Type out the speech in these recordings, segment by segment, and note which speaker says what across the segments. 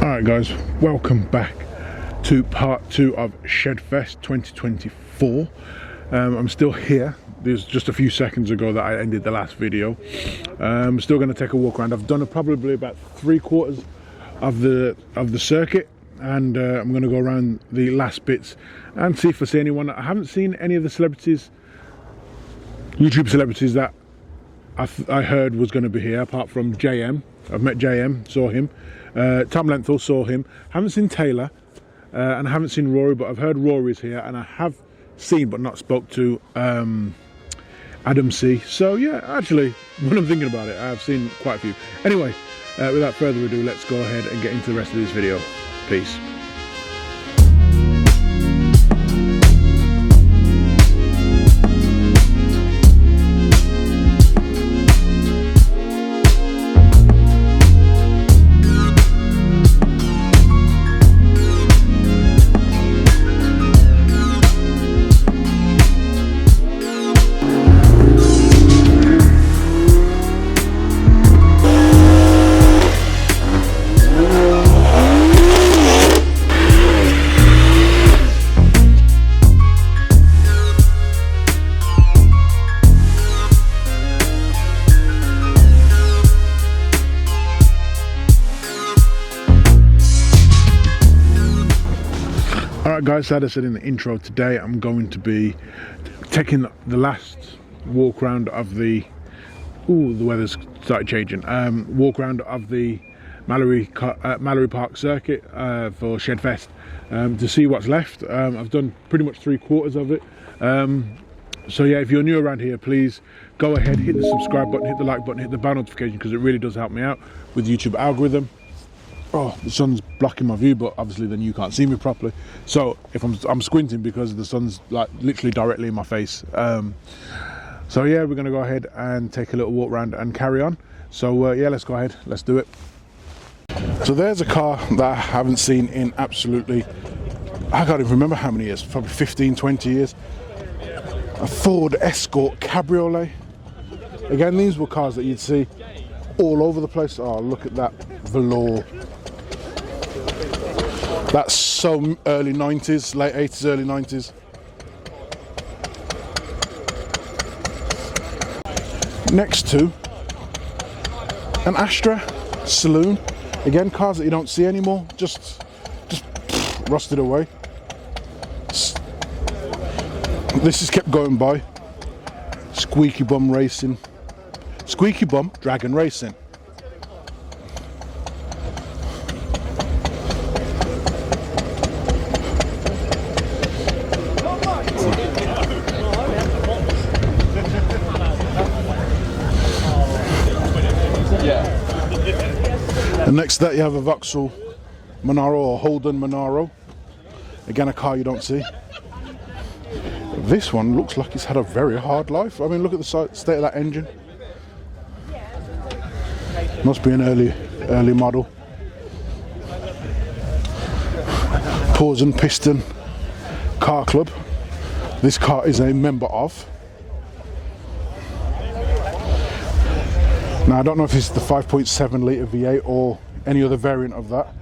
Speaker 1: Alright guys, welcome back to part 2 of Shedfest 2024. I'm still here. There's just a few seconds ago that I ended the last video. I'm still going to take a walk around. I've done probably about 3/4 of the circuit, and I'm going to go around the last bits and see if I see anyone. I haven't seen any of the celebrities, YouTube celebrities that I heard was going to be here, apart from JM. I've met JM, saw him. Tom Lenthal, saw him. Haven't seen Taylor, and I haven't seen Rory, but I've heard Rory's here, and I have seen but not spoke to Adam C. So yeah, actually, when I'm thinking about it, I've seen quite a few. Anyway, without further ado, let's go ahead and get into the rest of this video. Peace. Alright guys, as I said in the intro, today I'm going to be taking the last walk round of the... Ooh, the weather's started changing. Walk round of the Mallory Park circuit for Shedfest, to see what's left. I've done pretty much 3/4 of it. So yeah, if you're new around here, please go ahead, hit the subscribe button, hit the like button, hit the bell notification, because it really does help me out with YouTube algorithm. Oh, the sun's blocking my view, but obviously then you can't see me properly. So if I'm squinting because the sun's like literally directly in my face. So yeah, we're gonna go ahead and take a little walk around and carry on. So yeah, let's go ahead, let's do it. So there's a car that I haven't seen in absolutely, I can't even remember how many years, probably 15, 20 years. A Ford Escort Cabriolet. Again, these were cars that you'd see all over the place. Oh, look at that velour. That's so early 90s, late 80s, early 90s. Next to an Astra Saloon. Again, cars that you don't see anymore, just rusted away. This has kept going by. Squeaky Bum Racing. Squeaky Bum Dragon Racing. And next to that you have a Vauxhall Monaro or Holden Monaro. Again, a car you don't see. This one looks like it's had a very hard life. I mean, look at the state of that engine. Must be an early model. Paws and Piston Car Club. This car is a member of. Now I don't know if it's the 5.7 litre V8 or any other variant of that.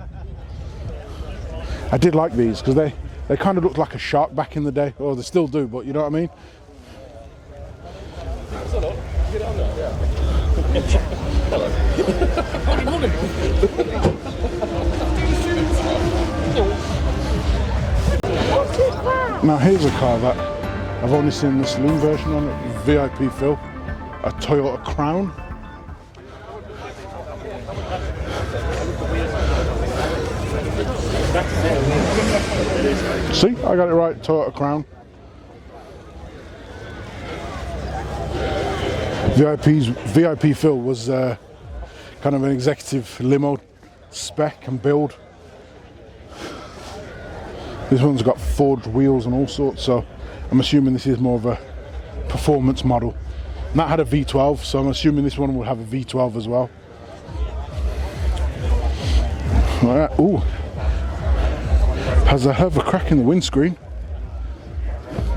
Speaker 1: I did like these because they kind of looked like a shark back in the day, or they still do, but you know what I mean? Now here's a car that I've only seen the saloon version on it, VIP Phil, a Toyota Crown. See, I got it right, Toyota Crown. VIP Phil was kind of an executive limo spec and build. This one's got forged wheels and all sorts, so I'm assuming this is more of a performance model. And that had a V12, so I'm assuming this one will have a V12 as well. Alright, ooh. Has a hell of a crack in the windscreen.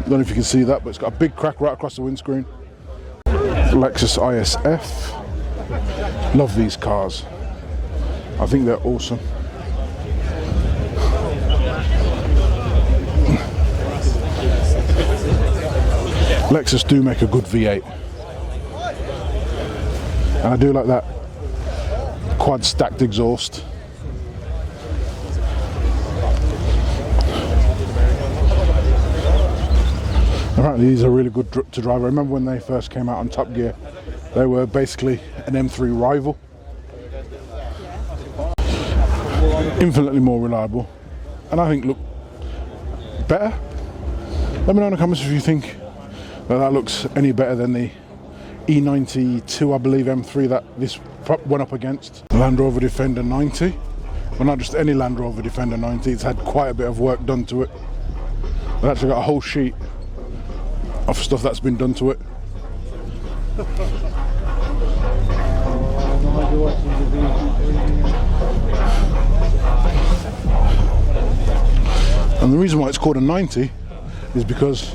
Speaker 1: Don't know if you can see that, but it's got a big crack right across the windscreen. Lexus ISF. Love these cars. I think they're awesome. Lexus do make a good V8, and I do like that quad stacked exhaust. Apparently these are really good to drive. I remember when they first came out on Top Gear, they were basically an M3 rival. Infinitely more reliable, and I think look better. Let me know in the comments if you think that looks any better than the E92, I believe, M3 that this went up against. Land Rover Defender 90. Well, not just any Land Rover Defender 90, it's had quite a bit of work done to it. I've actually got a whole sheet of stuff that's been done to it. And the reason why it's called a 90 is because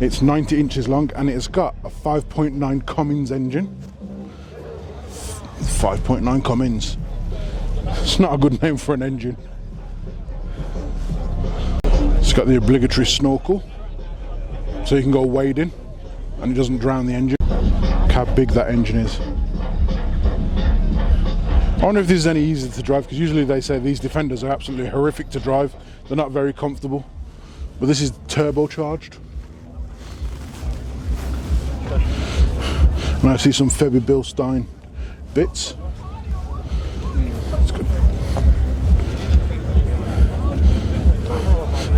Speaker 1: it's 90 inches long and it has got a 5.9 Cummins engine. 5.9 Cummins. It's not a good name for an engine. It's got the obligatory snorkel, so you can go wading and it doesn't drown the engine. Look how big that engine is. I wonder if this is any easier to drive, because usually they say these Defenders are absolutely horrific to drive. They're not very comfortable. But this is turbocharged. And I see some Febby Bilstein bits. It's good.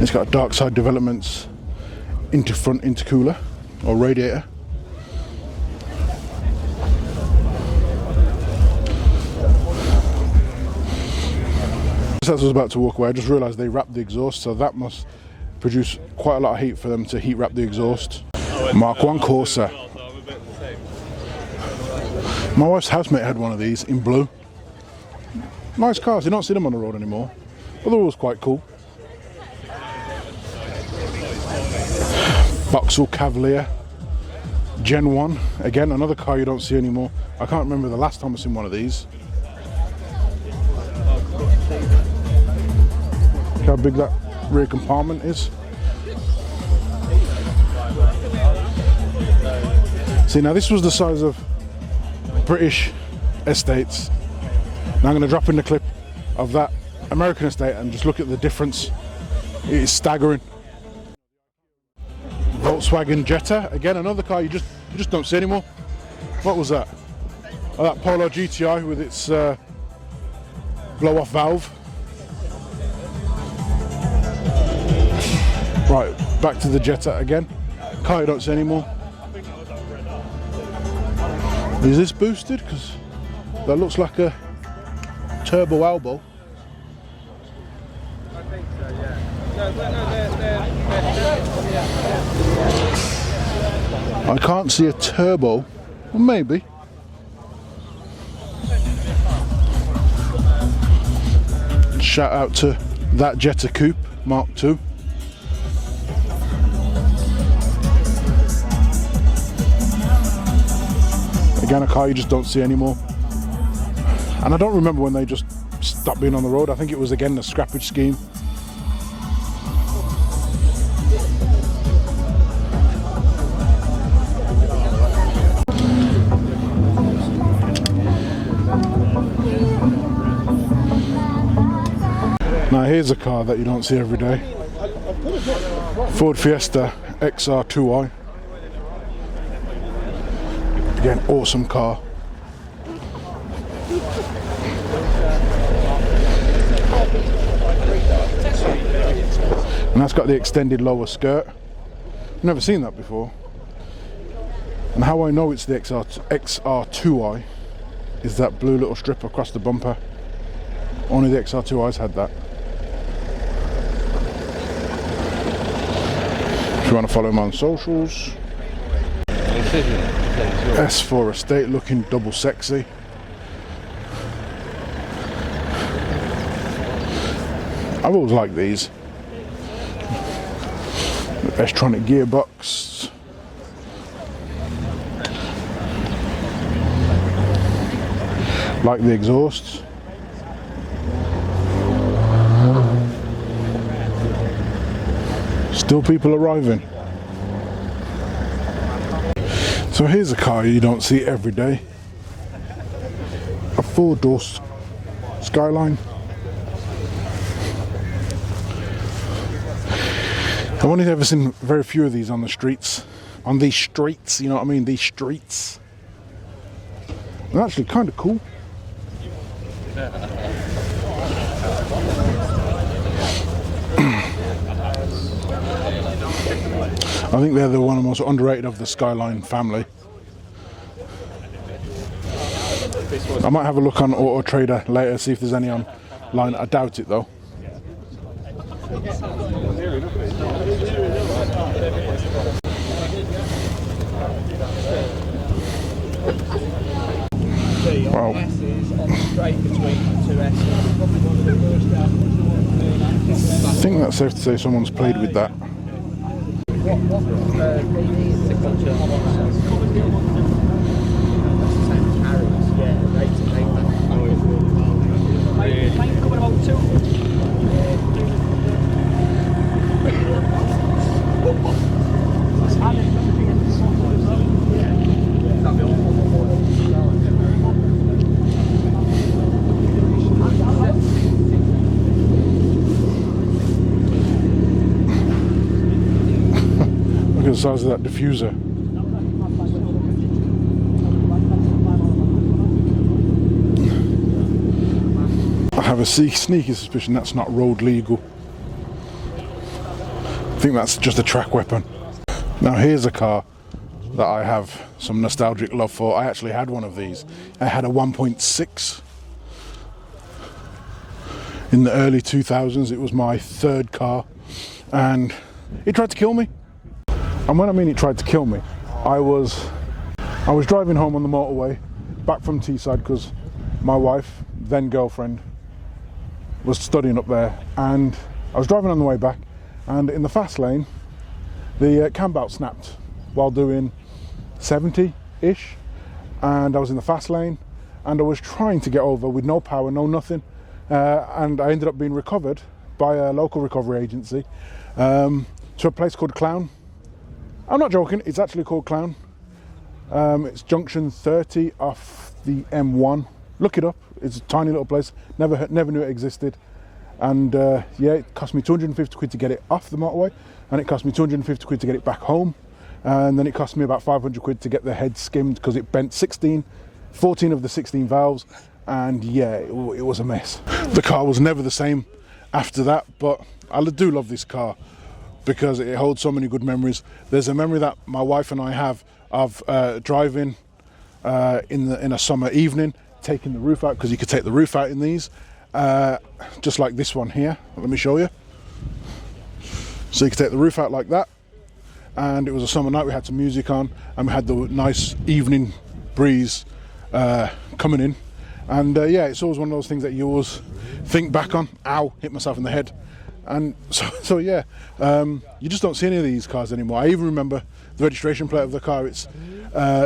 Speaker 1: It's got dark side developments into front intercooler or radiator. As I was about to walk away, I just realised they wrapped the exhaust, so that must produce quite a lot of heat for them to heat wrap the exhaust. Mark 1 Corsa. My wife's housemate had one of these in blue. Nice cars, you don't see them on the road anymore, but they're always quite cool. Vauxhall Cavalier Gen 1, again another car you don't see anymore. I can't remember the last time I've seen one of these. Look how big that rear compartment is. See, now this was the size of British estates. Now I'm going to drop in the clip of that American estate and just look at the difference. It is staggering. Volkswagen Jetta, again another car you just don't see anymore. What was that? Oh, that Polo GTI with its blow-off valve. Right, back to the Jetta again. Car you don't see anymore. Is this boosted? Because that looks like a turbo elbow.
Speaker 2: I think so, yeah. No,
Speaker 1: I can't see a turbo. Well, maybe. Shout out to that Jetta Coupe Mark II. Again, a car you just don't see anymore. And I don't remember when they just stopped being on the road. I think it was again the scrappage scheme. Now here's a car that you don't see every day. Ford Fiesta XR2i. Again, awesome car. And that's got the extended lower skirt. I've never seen that before. And how I know it's the XR2i is that blue little strip across the bumper. Only the XR2i's had that. If you want to follow him on socials. S4 estate looking double sexy. I've always liked these. The S-tronic gearbox. Like the exhausts. Still people arriving. So here's a car you don't see every day. A four-door Skyline. I've only ever seen very few of these on the streets. On these streets, you know what I mean? These streets. They're actually kind of cool. I think they're one of the most underrated of the Skyline family. I might have a look on Auto Trader later, see if there's any online. I doubt it though. Wow. I think that's safe to say someone's played with that. Look at the size of that diffuser. I have a sneaky suspicion that's not road legal. I think that's just a track weapon. Now here's a car that I have some nostalgic love for. I actually had one of these. I had a 1.6 in the early 2000s. It was my third car and it tried to kill me. And when I mean it tried to kill me, I was driving home on the motorway back from Teesside because my wife, then girlfriend, was studying up there, and I was driving on the way back, and in the fast lane the cam belt snapped while doing 70-ish, and I was in the fast lane and I was trying to get over with no power, no nothing, and I ended up being recovered by a local recovery agency to a place called Clown. I'm not joking, it's actually called Clown. It's junction 30 off the M1. Look it up, it's a tiny little place, never knew it existed. And yeah, it cost me 250 quid to get it off the motorway, and it cost me 250 quid to get it back home, and then it cost me about 500 quid to get the head skimmed because it bent 14 of the 16 valves, and yeah, it was a mess. The car was never the same after that, but I do love this car because it holds so many good memories. There's a memory that my wife and I have of driving in a summer evening, taking the roof out, because you could take the roof out in these, just like this one here. Let me show you. So you could take the roof out like that, and it was a summer night, we had some music on and we had the nice evening breeze coming in, and yeah, it's always one of those things that you always think back on. Ow, hit myself in the head. And so yeah, you just don't see any of these cars anymore. I even remember the registration plate of the car. It's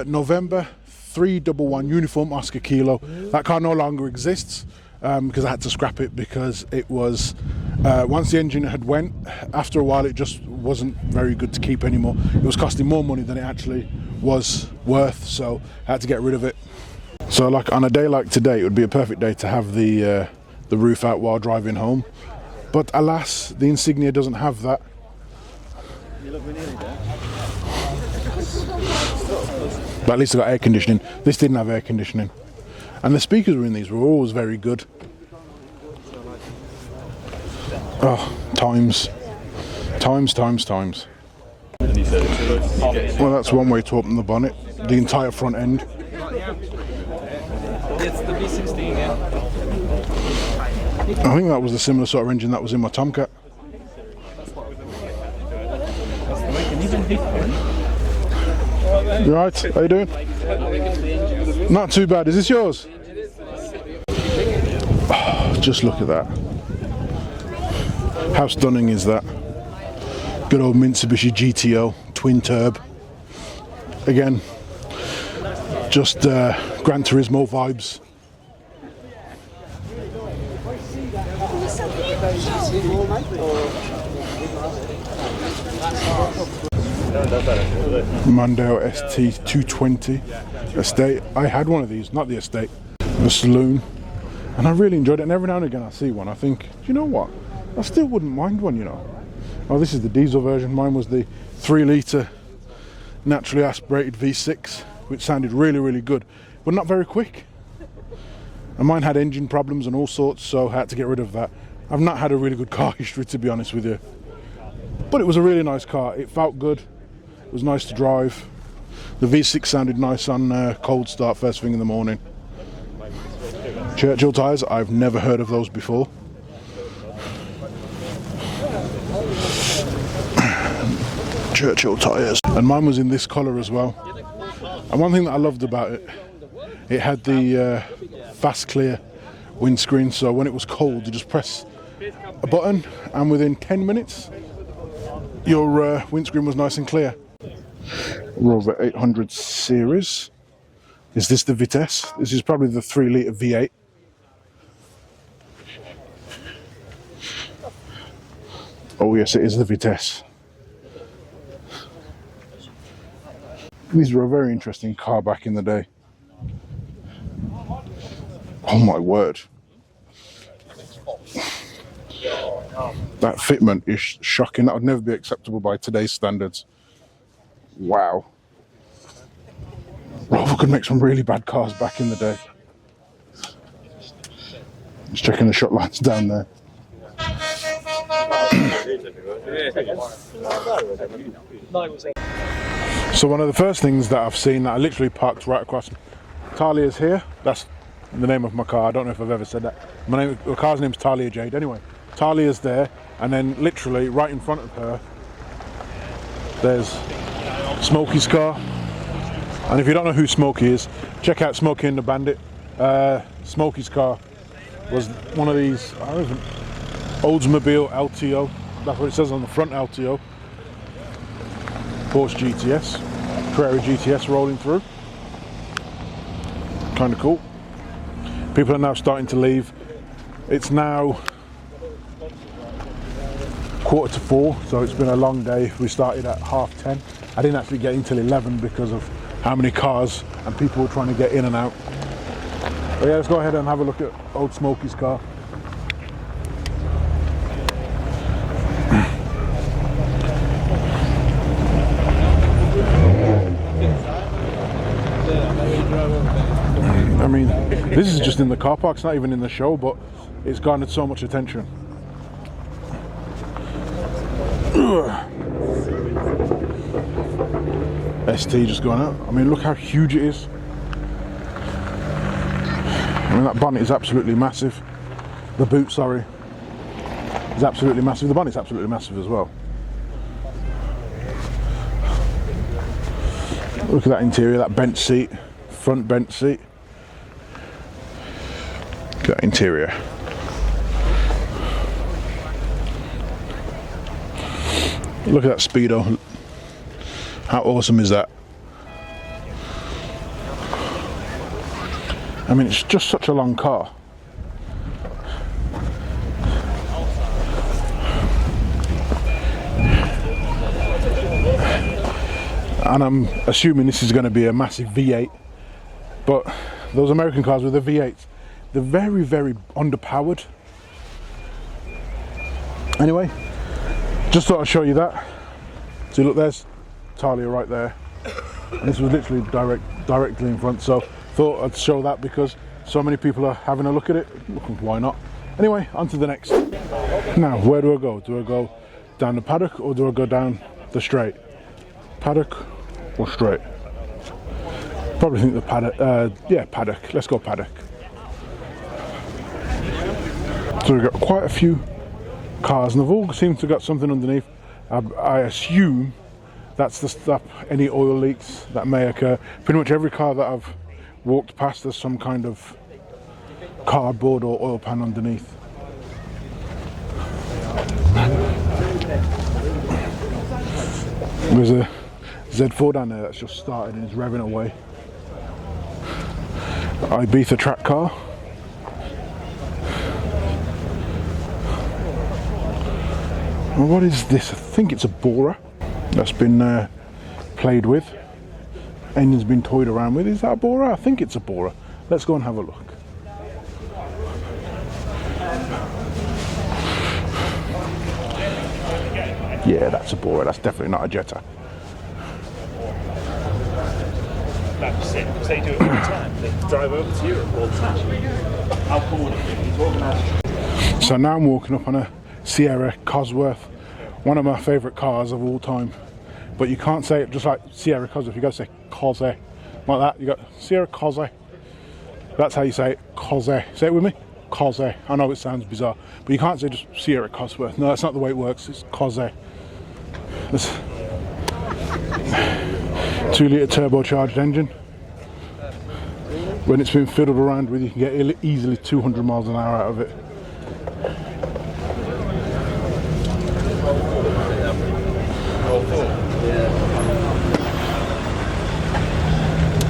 Speaker 1: November 311 Uniform Oscar Kilo. That car no longer exists because I had to scrap it because it was, once the engine had went, after a while it just wasn't very good to keep anymore. It was costing more money than it actually was worth, so I had to get rid of it. So like on a day like today, it would be a perfect day to have the roof out while driving home. But alas, the Insignia doesn't have that. But at least I got air conditioning. This didn't have air conditioning. And the speakers were in these were always very good. Oh, times. Well, that's one way to open the bonnet. The entire front end.
Speaker 2: It's the V16, yeah.
Speaker 1: I think that was the similar sort of engine that was in my Tomcat. You right? How you doing? Not too bad. Is this yours? Oh, just look at that. How stunning is that? Good old Mitsubishi GTO Twin Turbo. Again, just Gran Turismo vibes. Mondeo ST220 Estate. I had one of these, not the Estate, the Saloon, and I really enjoyed it. And every now and again I see one, I think, do you know what? I still wouldn't mind one, you know. Oh, this is the diesel version. Mine was the 3-litre naturally aspirated V6, which sounded really, really good, but not very quick. And mine had engine problems and all sorts, so I had to get rid of that. I've not had a really good car history, to be honest with you. But it was a really nice car. It felt good. It was nice to drive. The V6 sounded nice on cold start first thing in the morning. Churchill tyres, I've never heard of those before. Churchill tyres. And mine was in this colour as well. And one thing that I loved about it, it had the fast clear windscreen, so when it was cold you just press a button and within 10 minutes your windscreen was nice and clear. Rover 800 series. Is this the Vitesse? This is probably the 3-litre V8. Oh yes, it is the Vitesse. These were a very interesting car back in the day. Oh my word. That fitment is shocking. That would never be acceptable by today's standards. Wow. Rover could make some really bad cars back in the day. Just checking the shot lines down there. So one of the first things that I've seen that I literally parked right across, Talia's here. That's the name of my car. I don't know if I've ever said that. The car's name's Talia Jade. Anyway, Talia's there, and then literally right in front of her there's Smokey's car. And if you don't know who Smokey is, check out Smokey and the Bandit. Smokey's car was one of these, I don't know, Oldsmobile LTO. That's what it says on the front, LTO. Porsche GTS, Prairie GTS rolling through. Kind of cool. People are now starting to leave. It's now 4:45, so it's been a long day. We started at 10:30. I didn't actually get in till 11 because of how many cars and people were trying to get in and out. But yeah, let's go ahead and have a look at old Smokey's car. I mean, this is just in the car park, it's not even in the show, but it's garnered so much attention. ST just going out. I mean, look how huge it is. I mean, that bonnet is absolutely massive. The boot, sorry, is absolutely massive. The bonnet's absolutely massive as well. Look at that interior, that bench seat, front bench seat. Look at that interior. Look at that speedo. How awesome is that? I mean, it's just such a long car. And I'm assuming this is going to be a massive V8, but those American cars with the V8s, they're very, very underpowered. Anyway, just thought I'd show you that. See, look, there's Talia right there. And this was literally directly in front, so thought I'd show that because so many people are having a look at it. Why not? Anyway, on to the next. Now, where do I go? Do I go down the paddock or do I go down the straight? Paddock or straight? Probably think the paddock. Yeah, paddock. Let's go paddock. So we've got quite a few cars and they've all seemed to have got something underneath. I assume that's to stop any oil leaks that may occur. Pretty much every car that I've walked past there's some kind of cardboard or oil pan underneath. There's a Z4 down there that's just started and is revving away. Ibiza track car. Well, what is this? I think it's a borer that's been played with. Engine's been toyed around with. Is that a borer? I think it's a borer. Let's go and have a look. Yeah, that's a borer. That's definitely not a Jetta.
Speaker 2: That's it, because they do it all the time. They drive over to Europe all the time. How cool would it be? It's organised.
Speaker 1: So now I'm walking up on a Sierra Cosworth, one of my favourite cars of all time. But you can't say it just like Sierra Cosworth, you got to say Cose. Like that, you got Sierra Cose. That's how you say it, Cose. Say it with me, Cose. I know it sounds bizarre, but you can't say just Sierra Cosworth. No, that's not the way it works, it's Cose. This 2-litre turbocharged engine. When it's been fiddled around with, you can get easily 200 miles an hour out of it.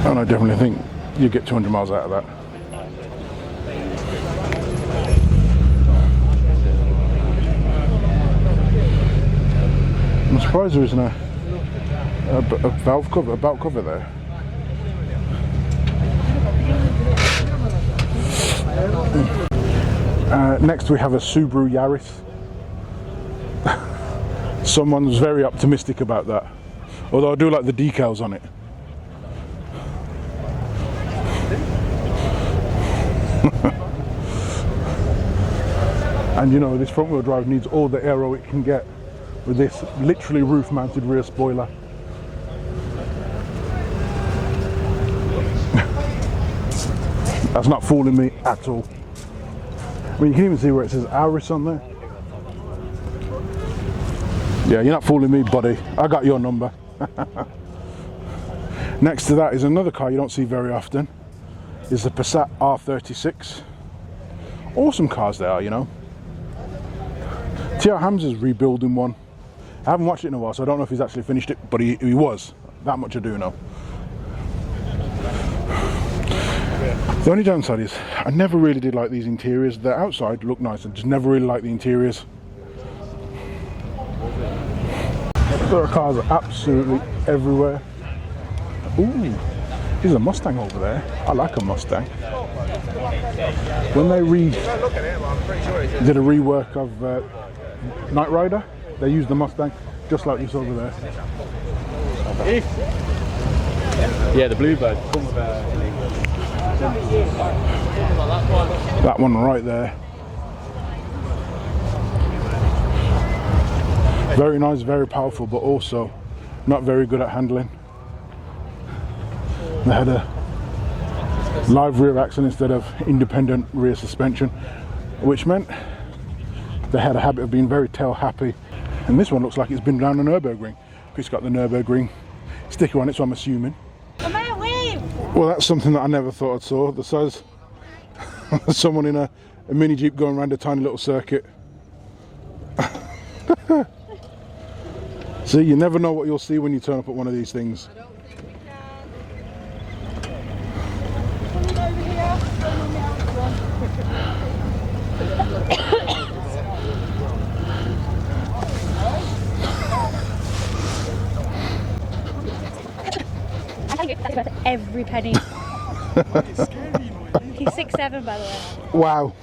Speaker 1: And I definitely think you get 200 miles out of that. I'm surprised there isn't a valve cover, a belt cover there. Next we have a Subaru Yaris. Someone was very optimistic about that, although I do like the decals on it. And you know, this front wheel drive needs all the aero it can get with this literally roof mounted rear spoiler. That's not fooling me at all. I mean, you can even see where it says Auris on there. Yeah, you're not fooling me, buddy. I got your number. Next to that is another car you don't see very often. It's the Passat R36. Awesome cars they are, you know. T.R. Hamza's rebuilding one. I haven't watched it in a while, so I don't know if he's actually finished it, but he was. That much I do know. The only downside is I never really did like these interiors. The outside look nice, I just never really liked the interiors. There are cars absolutely everywhere. Ooh, there's a Mustang over there. I like a Mustang. When they did a rework of Knight Rider, they used the Mustang just like this over there.
Speaker 2: Yeah, the Bluebird.
Speaker 1: That one right there. Very nice, very powerful, but also not very good at handling. They had a live rear axle instead of independent rear suspension, which meant they had a habit of being very tail happy. And this one looks like it's been down the Nürburgring. It's got the Nürburgring sticker on it, so I'm assuming. Well, that's something that I never thought I'd saw. The size someone in a mini Jeep going around a tiny little circuit. See, you never know what you'll see when you turn up at one of these things.
Speaker 3: Every penny. He's 6'7", by the way.
Speaker 1: Wow.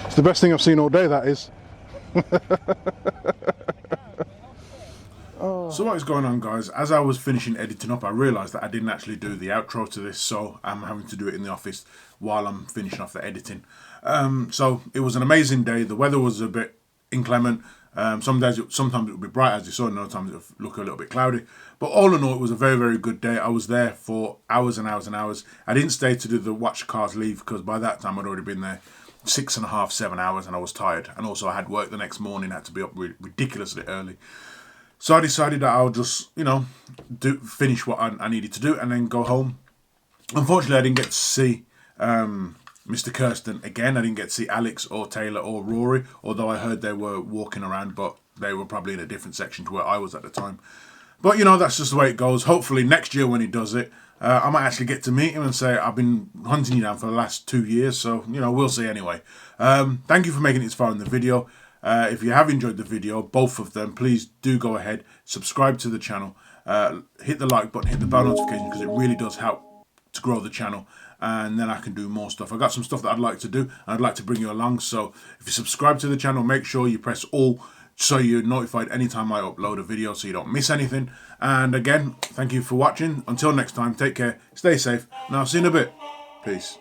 Speaker 1: It's the best thing I've seen all day, that is. So what is going on, guys? As I was finishing editing up, I realised that I didn't actually do the outro to this, so I'm having to do it in the office while I'm finishing off the editing. So it was an amazing day. The weather was a bit inclement. Sometimes it would be bright, as you saw, and other times it would look a little bit cloudy. But all in all, it was a very, very good day. I was there for hours and hours and hours. I didn't stay to do the watch cars leave, because by that time I'd already been there 6.5, 7 hours, and I was tired. And also I had work the next morning, had to be up ridiculously early. So I decided that I would just, you know, finish what I needed to do and then go home. Unfortunately, I didn't get to see Mr. Kirsten again. I didn't get to see Alex or Taylor or Rory, although I heard they were walking around, but they were probably in a different section to where I was at the time. But, you know, that's just the way it goes. Hopefully next year when he does it, I might actually get to meet him and say, I've been hunting you down for the last 2 years, so, you know, we'll see anyway. Thank you for making it this far in the video. If you have enjoyed the video, both of them, please do go ahead, subscribe to the channel, hit the like button, hit the bell notification, because it really does help to grow the channel, and then I can do more stuff. I got some stuff that I'd like to do, and I'd like to bring you along. So if you subscribe to the channel, make sure you press all so you're notified anytime I upload a video, so you don't miss anything. And again, thank you for watching. Until next time, take care, stay safe, and I'll see you in a bit. Peace.